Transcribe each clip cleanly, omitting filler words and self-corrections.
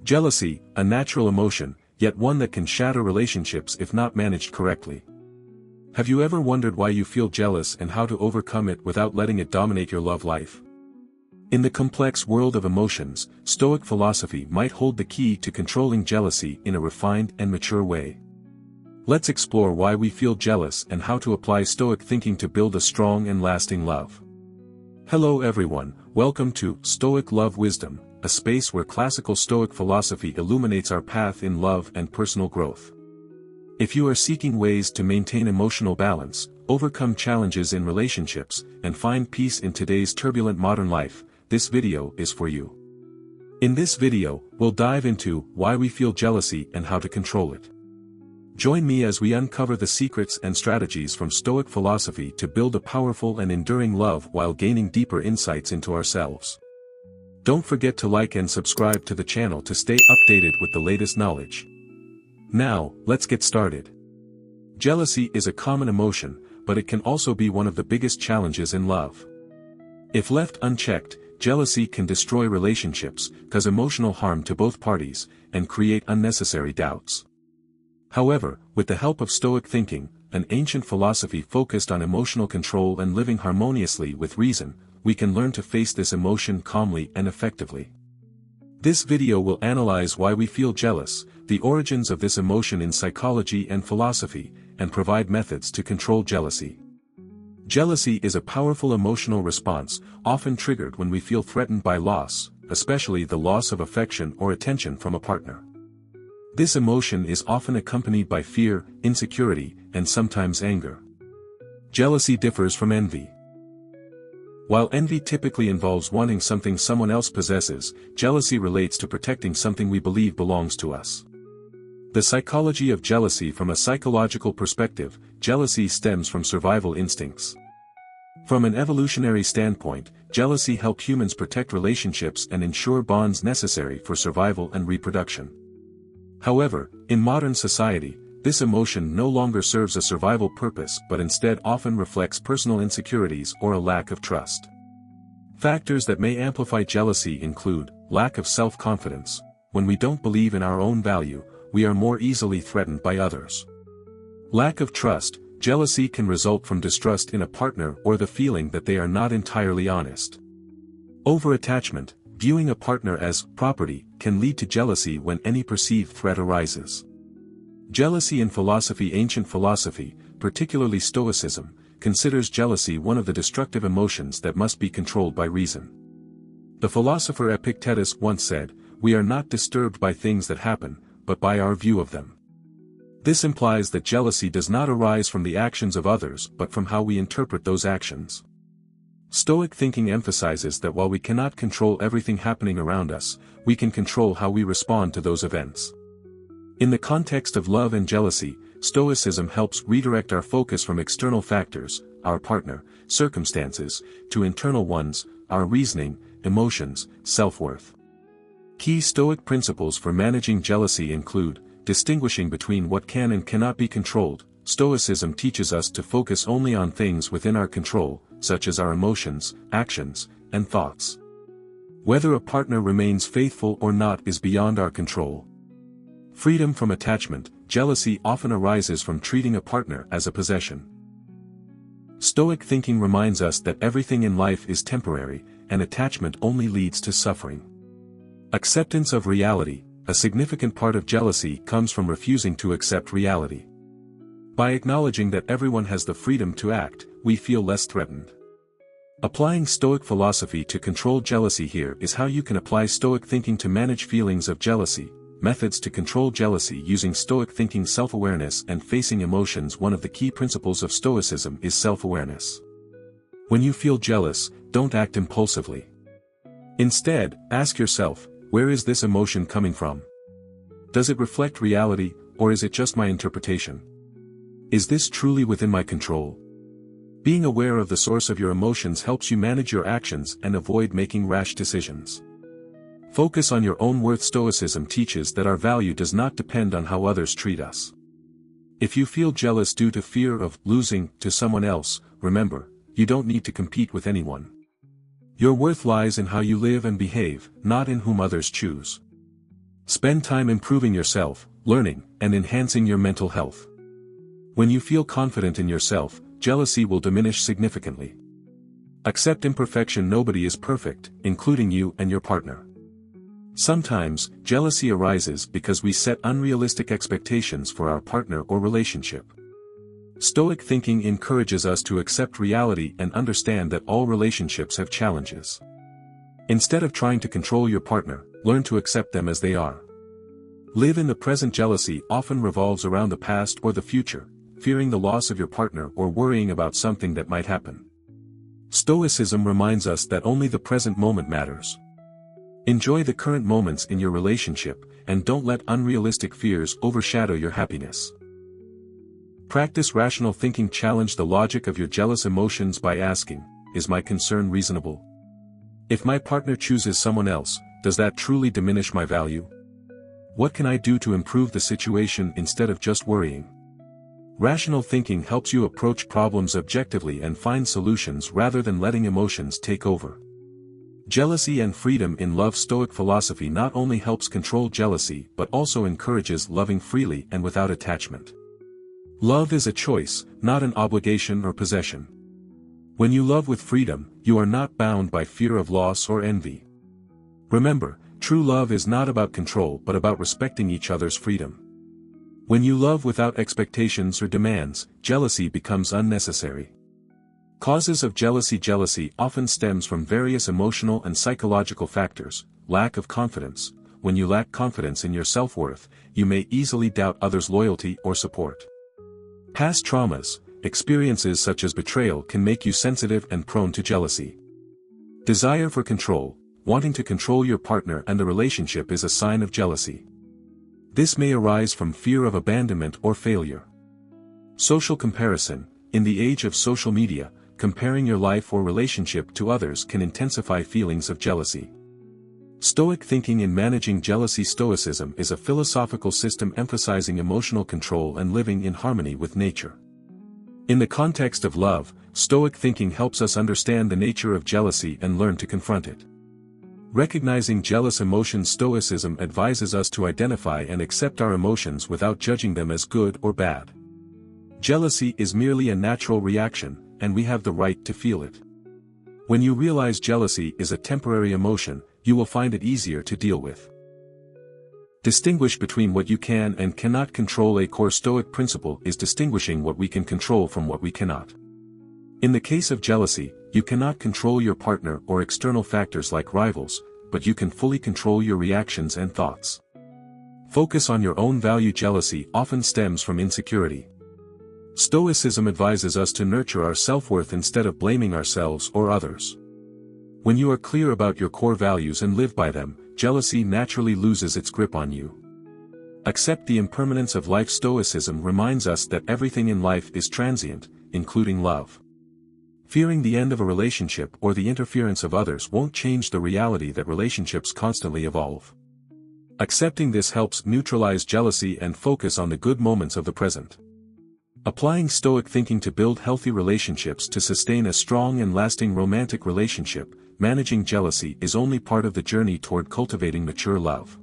Jealousy, a natural emotion, yet one that can shatter relationships if not managed correctly. Have you ever wondered why you feel jealous and how to overcome it without letting it dominate your love life? In the complex world of emotions, Stoic philosophy might hold the key to controlling jealousy in a refined and mature way. Let's explore why we feel jealous and how to apply Stoic thinking to build a strong and lasting love. Hello everyone, welcome to Stoic Love Wisdom, a space where classical Stoic philosophy illuminates our path in love and personal growth. If you are seeking ways to maintain emotional balance, overcome challenges in relationships, and find peace in today's turbulent modern life, this video is for you. In this video, we'll dive into why we feel jealousy and how to control it. Join me as we uncover the secrets and strategies from Stoic philosophy to build a powerful and enduring love while gaining deeper insights into ourselves. Don't forget to like and subscribe to the channel to stay updated with the latest knowledge. Now, let's get started. Jealousy is a common emotion, but it can also be one of the biggest challenges in love. If left unchecked, jealousy can destroy relationships, cause emotional harm to both parties, and create unnecessary doubts. However, with the help of Stoic thinking, an ancient philosophy focused on emotional control and living harmoniously with reason, we can learn to face this emotion calmly and effectively. This video will analyze why we feel jealous, the origins of this emotion in psychology and philosophy, and provide methods to control jealousy. Jealousy is a powerful emotional response, often triggered when we feel threatened by loss, especially the loss of affection or attention from a partner. This emotion is often accompanied by fear, insecurity, and sometimes anger. Jealousy differs from envy. While envy typically involves wanting something someone else possesses, jealousy relates to protecting something we believe belongs to us. The psychology of jealousy. From a psychological perspective, jealousy stems from survival instincts. From an evolutionary standpoint, jealousy helped humans protect relationships and ensure bonds necessary for survival and reproduction. However, in modern society, this emotion no longer serves a survival purpose but instead often reflects personal insecurities or a lack of trust. Factors that may amplify jealousy include lack of self-confidence. When we don't believe in our own value, we are more easily threatened by others. Lack of trust. Jealousy can result from distrust in a partner or the feeling that they are not entirely honest. Over-attachment. Viewing a partner as property can lead to jealousy when any perceived threat arises. Jealousy in philosophy. Ancient philosophy, particularly Stoicism, considers jealousy one of the destructive emotions that must be controlled by reason. The philosopher Epictetus once said, "We are not disturbed by things that happen, but by our view of them." This implies that jealousy does not arise from the actions of others but from how we interpret those actions. Stoic thinking emphasizes that while we cannot control everything happening around us, we can control how we respond to those events. In the context of love and jealousy, Stoicism helps redirect our focus from external factors, our partner, circumstances, to internal ones, our reasoning, emotions, self-worth. Key Stoic principles for managing jealousy include distinguishing between what can and cannot be controlled. Stoicism teaches us to focus only on things within our control, such as our emotions, actions, and thoughts. Whether a partner remains faithful or not is beyond our control. Freedom from attachment. Jealousy often arises from treating a partner as a possession. Stoic thinking reminds us that everything in life is temporary, and attachment only leads to suffering. Acceptance of reality. A significant part of jealousy comes from refusing to accept reality. By acknowledging that everyone has the freedom to act, we feel less threatened. Applying Stoic philosophy to control jealousy. Here is how you can apply Stoic thinking to manage feelings of jealousy. Methods to control jealousy using Stoic thinking. Self-awareness and facing emotions. One of the key principles of Stoicism is self-awareness. When you feel jealous, don't act impulsively. Instead, ask yourself, where is this emotion coming from? Does it reflect reality, or is it just my interpretation? Is this truly within my control? Being aware of the source of your emotions helps you manage your actions and avoid making rash decisions. Focus on your own worth. Stoicism teaches that our value does not depend on how others treat us. If you feel jealous due to fear of losing to someone else, remember, you don't need to compete with anyone. Your worth lies in how you live and behave, not in whom others choose. Spend time improving yourself, learning, and enhancing your mental health. When you feel confident in yourself, jealousy will diminish significantly. Accept imperfection. Nobody is perfect, including you and your partner. Sometimes, jealousy arises because we set unrealistic expectations for our partner or relationship. Stoic thinking encourages us to accept reality and understand that all relationships have challenges. Instead of trying to control your partner, learn to accept them as they are. Live in the present. Jealousy often revolves around the past or the future, fearing the loss of your partner or worrying about something that might happen. Stoicism reminds us that only the present moment matters. Enjoy the current moments in your relationship, and don't let unrealistic fears overshadow your happiness. Practice rational thinking. Challenge the logic of your jealous emotions by asking, is my concern reasonable? If my partner chooses someone else, does that truly diminish my value? What can I do to improve the situation instead of just worrying? Rational thinking helps you approach problems objectively and find solutions rather than letting emotions take over. Jealousy and freedom in love. Stoic philosophy not only helps control jealousy but also encourages loving freely and without attachment. Love is a choice, not an obligation or possession. When you love with freedom, you are not bound by fear of loss or envy. Remember, true love is not about control but about respecting each other's freedom. When you love without expectations or demands, jealousy becomes unnecessary. Causes of jealousy. Jealousy often stems from various emotional and psychological factors. Lack of confidence. When you lack confidence in your self-worth, you may easily doubt others' loyalty or support. Past traumas. Experiences such as betrayal can make you sensitive and prone to jealousy. Desire for control. Wanting to control your partner and the relationship is a sign of jealousy. This may arise from fear of abandonment or failure. Social comparison. In the age of social media, comparing your life or relationship to others can intensify feelings of jealousy. Stoic thinking in managing jealousy. Stoicism is a philosophical system emphasizing emotional control and living in harmony with nature. In the context of love, Stoic thinking helps us understand the nature of jealousy and learn to confront it. Recognizing jealous emotions. Stoicism advises us to identify and accept our emotions without judging them as good or bad. Jealousy is merely a natural reaction, and we have the right to feel it. When you realize jealousy is a temporary emotion, you will find it easier to deal with. Distinguish between what you can and cannot control. A core Stoic principle is distinguishing what we can control from what we cannot. In the case of jealousy, you cannot control your partner or external factors like rivals, but you can fully control your reactions and thoughts. Focus on your own value. Jealousy often stems from insecurity. Stoicism advises us to nurture our self-worth instead of blaming ourselves or others. When you are clear about your core values and live by them, jealousy naturally loses its grip on you. Accept the impermanence of life. Stoicism reminds us that everything in life is transient, including love. Fearing the end of a relationship or the interference of others won't change the reality that relationships constantly evolve. Accepting this helps neutralize jealousy and focus on the good moments of the present. Applying Stoic thinking to build healthy relationships. To sustain a strong and lasting romantic relationship, managing jealousy is only part of the journey toward cultivating mature love.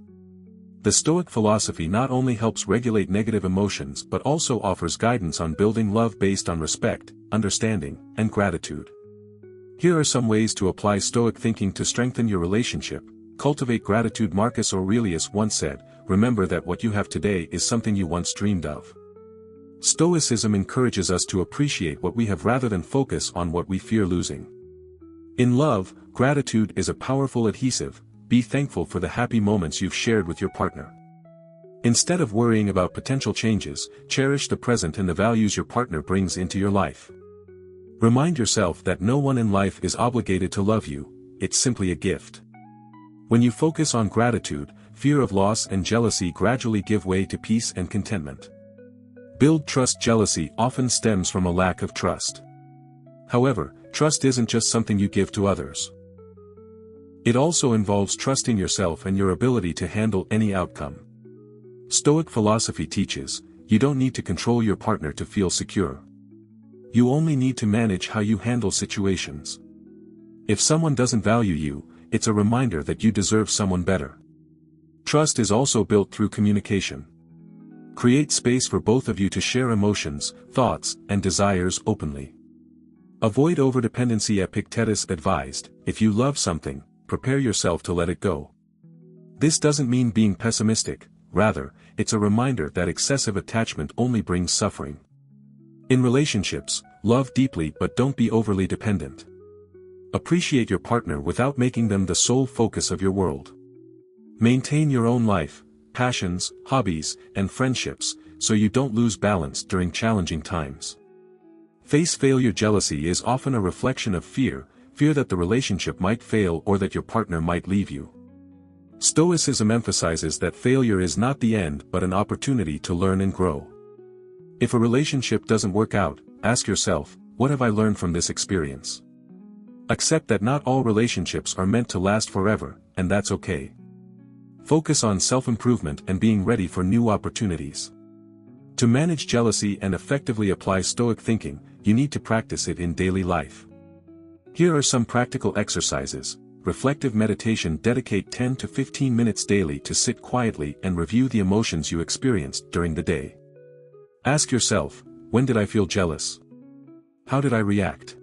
The Stoic philosophy not only helps regulate negative emotions but also offers guidance on building love based on respect, understanding, and gratitude. Here are some ways to apply Stoic thinking to strengthen your relationship. Cultivate gratitude. Marcus Aurelius once said, "Remember that what you have today is something you once dreamed of." Stoicism encourages us to appreciate what we have rather than focus on what we fear losing. In love, gratitude is a powerful adhesive. Be thankful for the happy moments you've shared with your partner. Instead of worrying about potential changes, cherish the present and the values your partner brings into your life. Remind yourself that no one in life is obligated to love you, it's simply a gift. When you focus on gratitude, fear of loss and jealousy gradually give way to peace and contentment. Build trust. Jealousy often stems from a lack of trust. However, trust isn't just something you give to others. It also involves trusting yourself and your ability to handle any outcome. Stoic philosophy teaches, you don't need to control your partner to feel secure. You only need to manage how you handle situations. If someone doesn't value you, it's a reminder that you deserve someone better. Trust is also built through communication. Create space for both of you to share emotions, thoughts, and desires openly. Avoid overdependency. Epictetus advised, if you love something, prepare yourself to let it go. This doesn't mean being pessimistic, rather, it's a reminder that excessive attachment only brings suffering. In relationships, love deeply but don't be overly dependent. Appreciate your partner without making them the sole focus of your world. Maintain your own life, passions, hobbies, and friendships, so you don't lose balance during challenging times. Face failure. Jealousy is often a reflection of fear that the relationship might fail or that your partner might leave you. Stoicism emphasizes that failure is not the end but an opportunity to learn and grow. If a relationship doesn't work out, ask yourself, what have I learned from this experience? Accept that not all relationships are meant to last forever, and that's okay. Focus on self-improvement and being ready for new opportunities. To manage jealousy and effectively apply Stoic thinking, you need to practice it in daily life. Here are some practical exercises. Reflective meditation. Dedicate 10 to 15 minutes daily to sit quietly and review the emotions you experienced during the day. Ask yourself, when did I feel jealous? How did I react?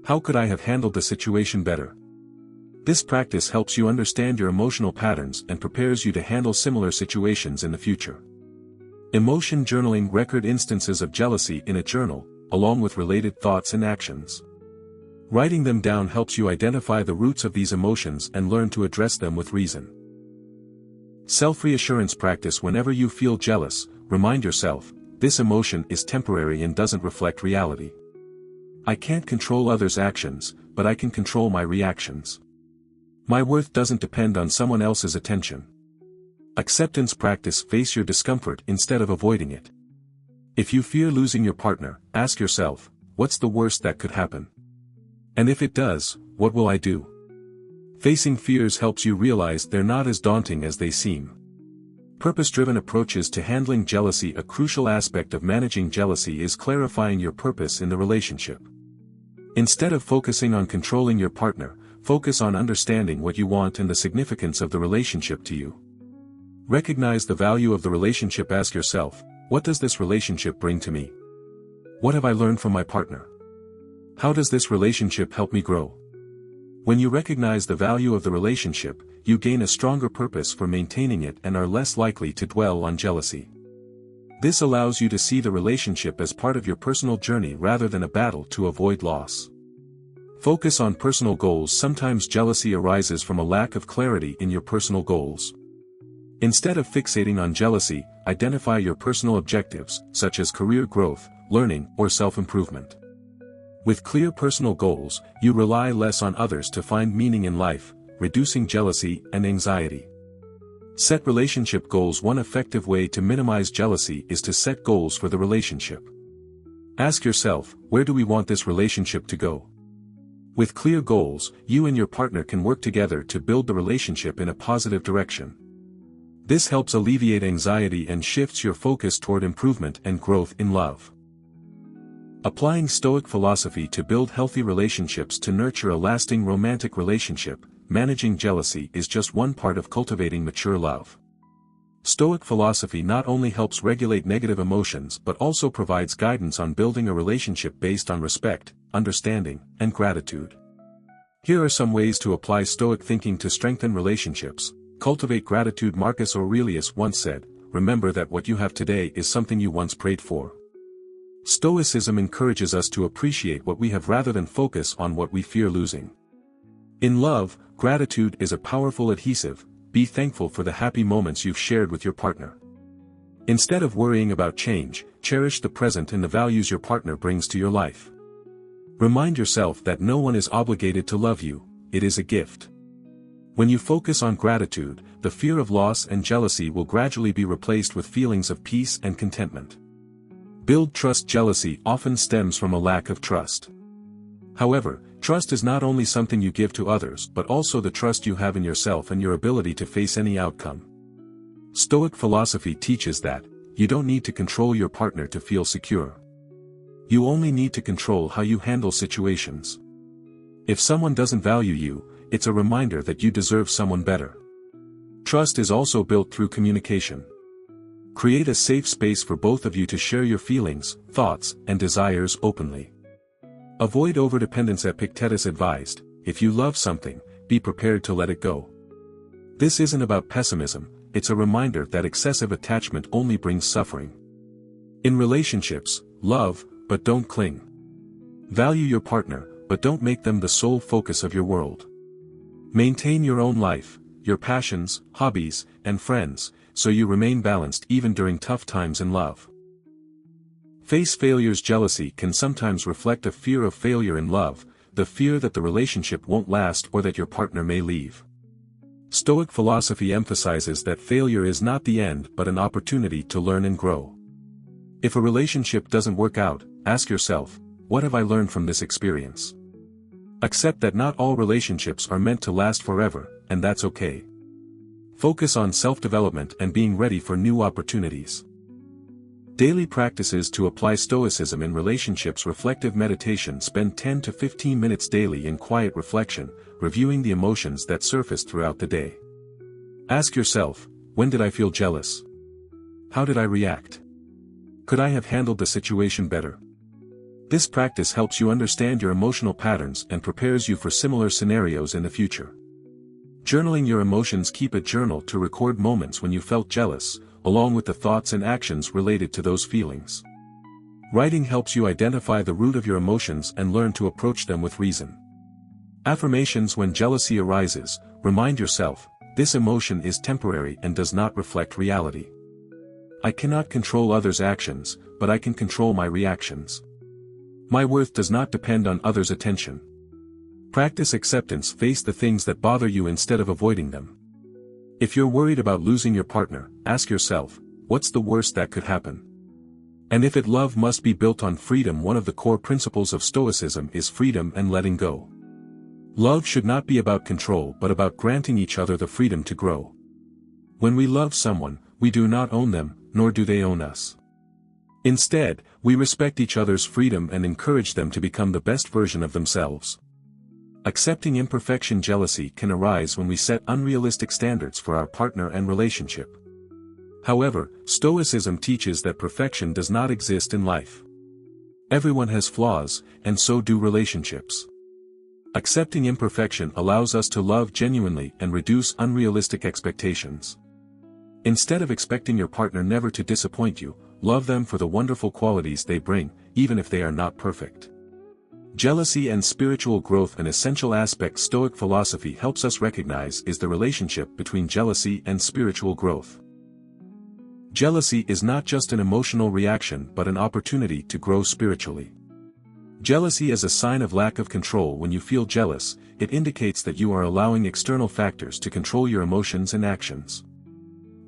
How could I have handled the situation better? This practice helps you understand your emotional patterns and prepares you to handle similar situations in the future. Emotion journaling. Record instances of jealousy in a journal, along with related thoughts and actions. Writing them down helps you identify the roots of these emotions and learn to address them with reason. Self-reassurance practice. Whenever you feel jealous, remind yourself, this emotion is temporary and doesn't reflect reality. I can't control others' actions, but I can control my reactions. My worth doesn't depend on someone else's attention. Acceptance practice. Face your discomfort instead of avoiding it. If you fear losing your partner, ask yourself, what's the worst that could happen? And if it does, what will I do? Facing fears helps you realize they're not as daunting as they seem. Purpose-driven approaches to handling jealousy. A crucial aspect of managing jealousy is clarifying your purpose in the relationship. Instead of focusing on controlling your partner, focus on understanding what you want and the significance of the relationship to you. Recognize the value of the relationship. Ask yourself, what does this relationship bring to me? What have I learned from my partner? How does this relationship help me grow? When you recognize the value of the relationship, you gain a stronger purpose for maintaining it and are less likely to dwell on jealousy. This allows you to see the relationship as part of your personal journey rather than a battle to avoid loss. Focus on personal goals. Sometimes jealousy arises from a lack of clarity in your personal goals. Instead of fixating on jealousy, identify your personal objectives, such as career growth, learning, or self-improvement. With clear personal goals, you rely less on others to find meaning in life, reducing jealousy and anxiety. Set relationship goals. One effective way to minimize jealousy is to set goals for the relationship. Ask yourself, where do we want this relationship to go? With clear goals, you and your partner can work together to build the relationship in a positive direction. This helps alleviate anxiety and shifts your focus toward improvement and growth in love. Applying Stoic philosophy to build healthy relationships. To nurture a lasting romantic relationship, managing jealousy is just one part of cultivating mature love. Stoic philosophy not only helps regulate negative emotions but also provides guidance on building a relationship based on respect, understanding, and gratitude. Here are some ways to apply Stoic thinking to strengthen relationships. Cultivate gratitude. Marcus Aurelius once said, "Remember that what you have today is something you once prayed for." Stoicism encourages us to appreciate what we have rather than focus on what we fear losing. In love, gratitude is a powerful adhesive. Be thankful for the happy moments you've shared with your partner. Instead of worrying about change, cherish the present and the values your partner brings to your life. Remind yourself that no one is obligated to love you, it is a gift. When you focus on gratitude, the fear of loss and jealousy will gradually be replaced with feelings of peace and contentment. Build trust. Jealousy often stems from a lack of trust. However, trust is not only something you give to others but also the trust you have in yourself and your ability to face any outcome. Stoic philosophy teaches that, you don't need to control your partner to feel secure. You only need to control how you handle situations. If someone doesn't value you, it's a reminder that you deserve someone better. Trust is also built through communication. Create a safe space for both of you to share your feelings, thoughts, and desires openly. Avoid overdependence. Epictetus advised, if you love something, be prepared to let it go. This isn't about pessimism, it's a reminder that excessive attachment only brings suffering. In relationships, love, but don't cling. Value your partner, but don't make them the sole focus of your world. Maintain your own life, your passions, hobbies, and friends, so you remain balanced even during tough times in love. Face failures. Jealousy can sometimes reflect a fear of failure in love, the fear that the relationship won't last or that your partner may leave. Stoic philosophy emphasizes that failure is not the end but an opportunity to learn and grow. If a relationship doesn't work out, ask yourself, what have I learned from this experience? Accept that not all relationships are meant to last forever, and that's okay. Focus on self-development and being ready for new opportunities. Daily practices to apply Stoicism in relationships. Reflective meditation. Spend 10 to 15 minutes daily in quiet reflection, reviewing the emotions that surface throughout the day. Ask yourself, when did I feel jealous? How did I react? Could I have handled the situation better? This practice helps you understand your emotional patterns and prepares you for similar scenarios in the future. Journaling your emotions. Keep a journal to record moments when you felt jealous, along with the thoughts and actions related to those feelings. Writing helps you identify the root of your emotions and learn to approach them with reason. Affirmations. When jealousy arises, remind yourself, this emotion is temporary and does not reflect reality. I cannot control others' actions, but I can control my reactions. My worth does not depend on others' attention. Practice acceptance. Face the things that bother you instead of avoiding them. If you're worried about losing your partner, ask yourself, what's the worst that could happen? And if love must be built on freedom. One of the core principles of Stoicism is freedom and letting go. Love should not be about control but about granting each other the freedom to grow. When we love someone, we do not own them, nor do they own us. Instead, we respect each other's freedom and encourage them to become the best version of themselves. Accepting imperfection. Jealousy can arise when we set unrealistic standards for our partner and relationship. However, Stoicism teaches that perfection does not exist in life. Everyone has flaws, and so do relationships. Accepting imperfection allows us to love genuinely and reduce unrealistic expectations. Instead of expecting your partner never to disappoint you, love them for the wonderful qualities they bring, even if they are not perfect. Jealousy and spiritual growth. An essential aspect Stoic philosophy helps us recognize is the relationship between jealousy and spiritual growth. Jealousy is not just an emotional reaction but an opportunity to grow spiritually. Jealousy is a sign of lack of control. When you feel jealous, it indicates that you are allowing external factors to control your emotions and actions.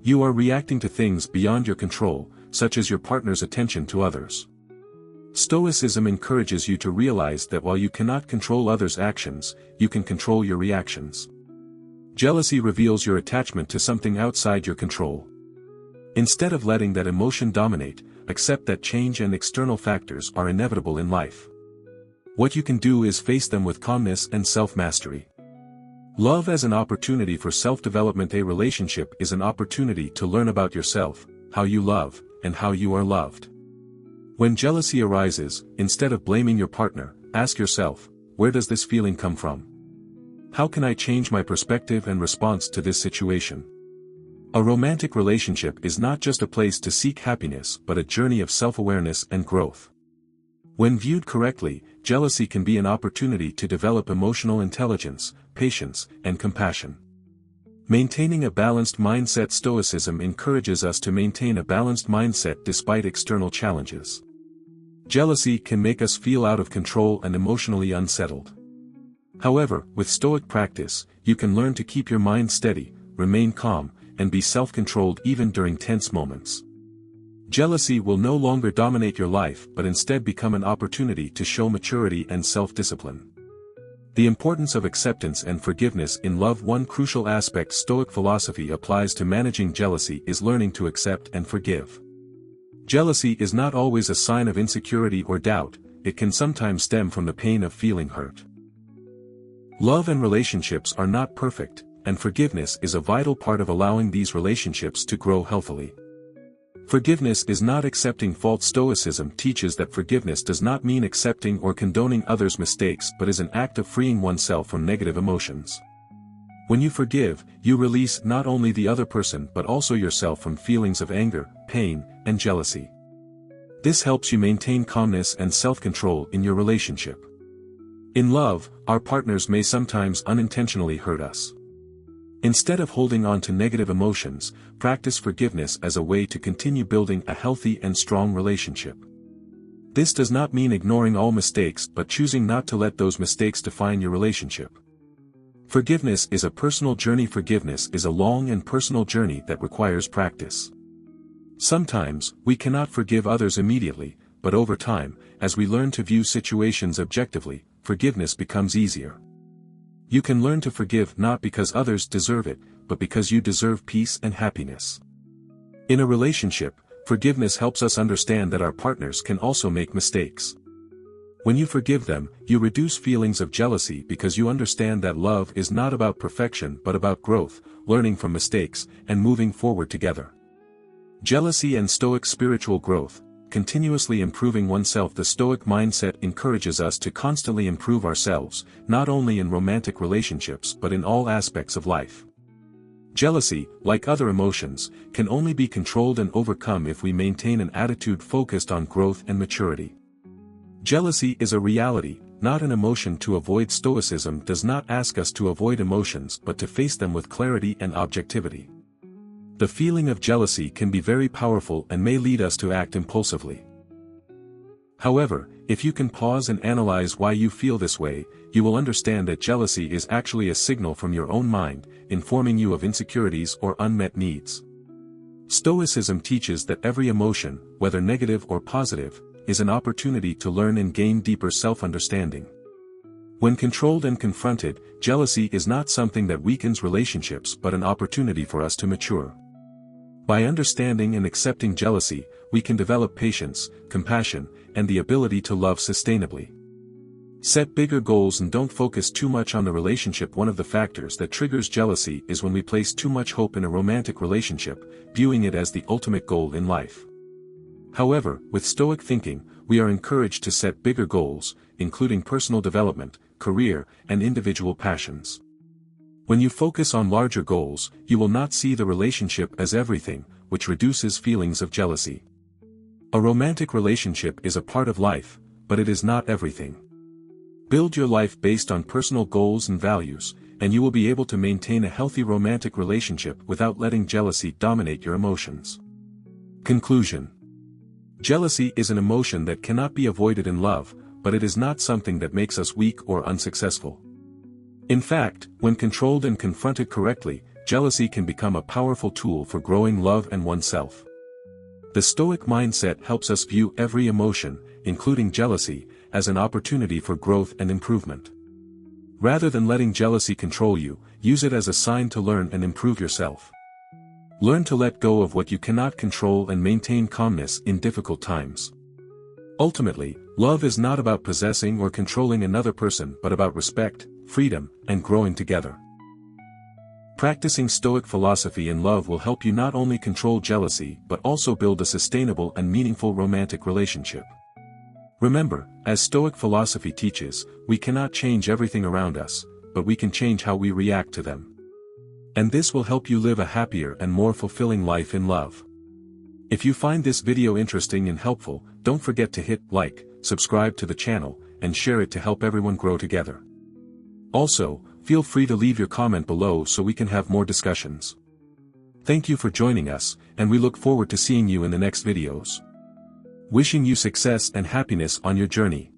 You are reacting to things beyond your control, such as your partner's attention to others. Stoicism encourages you to realize that while you cannot control others' actions, you can control your reactions. Jealousy reveals your attachment to something outside your control. Instead of letting that emotion dominate, accept that change and external factors are inevitable in life. What you can do is face them with calmness and self-mastery. Love as an opportunity for self-development. A relationship is an opportunity to learn about yourself, how you love, and how you are loved. When jealousy arises, instead of blaming your partner, ask yourself, where does this feeling come from? How can I change my perspective and response to this situation? A romantic relationship is not just a place to seek happiness but a journey of self-awareness and growth. When viewed correctly, jealousy can be an opportunity to develop emotional intelligence, patience, and compassion. Maintaining a balanced mindset. Stoicism encourages us to maintain a balanced mindset despite external challenges. Jealousy can make us feel out of control and emotionally unsettled. However, with Stoic practice, you can learn to keep your mind steady, remain calm, and be self-controlled even during tense moments. Jealousy will no longer dominate your life but instead become an opportunity to show maturity and self-discipline. The importance of acceptance and forgiveness in love. One crucial aspect Stoic philosophy applies to managing jealousy is learning to accept and forgive. Jealousy is not always a sign of insecurity or doubt, it can sometimes stem from the pain of feeling hurt. Love and relationships are not perfect, and forgiveness is a vital part of allowing these relationships to grow healthily. Forgiveness is not accepting fault. Stoicism teaches that forgiveness does not mean accepting or condoning others' mistakes but is an act of freeing oneself from negative emotions. When you forgive, you release not only the other person but also yourself from feelings of anger, pain, and jealousy. This helps you maintain calmness and self-control in your relationship. In love, our partners may sometimes unintentionally hurt us. Instead of holding on to negative emotions, practice forgiveness as a way to continue building a healthy and strong relationship. This does not mean ignoring all mistakes but choosing not to let those mistakes define your relationship. Forgiveness is a personal journey. Forgiveness is a long and personal journey that requires practice. Sometimes, we cannot forgive others immediately, but over time, as we learn to view situations objectively, forgiveness becomes easier. You can learn to forgive not because others deserve it, but because you deserve peace and happiness. In a relationship, forgiveness helps us understand that our partners can also make mistakes. When you forgive them, you reduce feelings of jealousy because you understand that love is not about perfection but about growth, learning from mistakes, and moving forward together. Jealousy and Stoic spiritual growth. Continuously improving oneself. The Stoic mindset encourages us to constantly improve ourselves, not only in romantic relationships but in all aspects of life. Jealousy, like other emotions, can only be controlled and overcome if we maintain an attitude focused on growth and maturity. Jealousy is a reality, not an emotion. To avoid. Stoicism does not ask us to avoid emotions but to face them with clarity and objectivity. The feeling of jealousy can be very powerful and may lead us to act impulsively. However, if you can pause and analyze why you feel this way, you will understand that jealousy is actually a signal from your own mind, informing you of insecurities or unmet needs. Stoicism teaches that every emotion, whether negative or positive, is an opportunity to learn and gain deeper self-understanding. When controlled and confronted, jealousy is not something that weakens relationships but an opportunity for us to mature. By understanding and accepting jealousy, we can develop patience, compassion, and the ability to love sustainably. Set bigger goals and don't focus too much on the relationship. One of the factors that triggers jealousy is when we place too much hope in a romantic relationship, viewing it as the ultimate goal in life. However, with Stoic thinking, we are encouraged to set bigger goals, including personal development, career, and individual passions. When you focus on larger goals, you will not see the relationship as everything, which reduces feelings of jealousy. A romantic relationship is a part of life, but it is not everything. Build your life based on personal goals and values, and you will be able to maintain a healthy romantic relationship without letting jealousy dominate your emotions. Conclusion. Jealousy is an emotion that cannot be avoided in love, but it is not something that makes us weak or unsuccessful. In fact, when controlled and confronted correctly, jealousy can become a powerful tool for growing love and oneself. The Stoic mindset helps us view every emotion, including jealousy, as an opportunity for growth and improvement. Rather than letting jealousy control you, use it as a sign to learn and improve yourself. Learn to let go of what you cannot control and maintain calmness in difficult times. Ultimately, love is not about possessing or controlling another person but about respect, freedom, and growing together. Practicing Stoic philosophy in love will help you not only control jealousy but also build a sustainable and meaningful romantic relationship. Remember, as Stoic philosophy teaches, we cannot change everything around us, but we can change how we react to them. And this will help you live a happier and more fulfilling life in love. If you find this video interesting and helpful, don't forget to hit like, subscribe to the channel, and share it to help everyone grow together. Also, feel free to leave your comment below so we can have more discussions. Thank you for joining us, and we look forward to seeing you in the next videos. Wishing you success and happiness on your journey.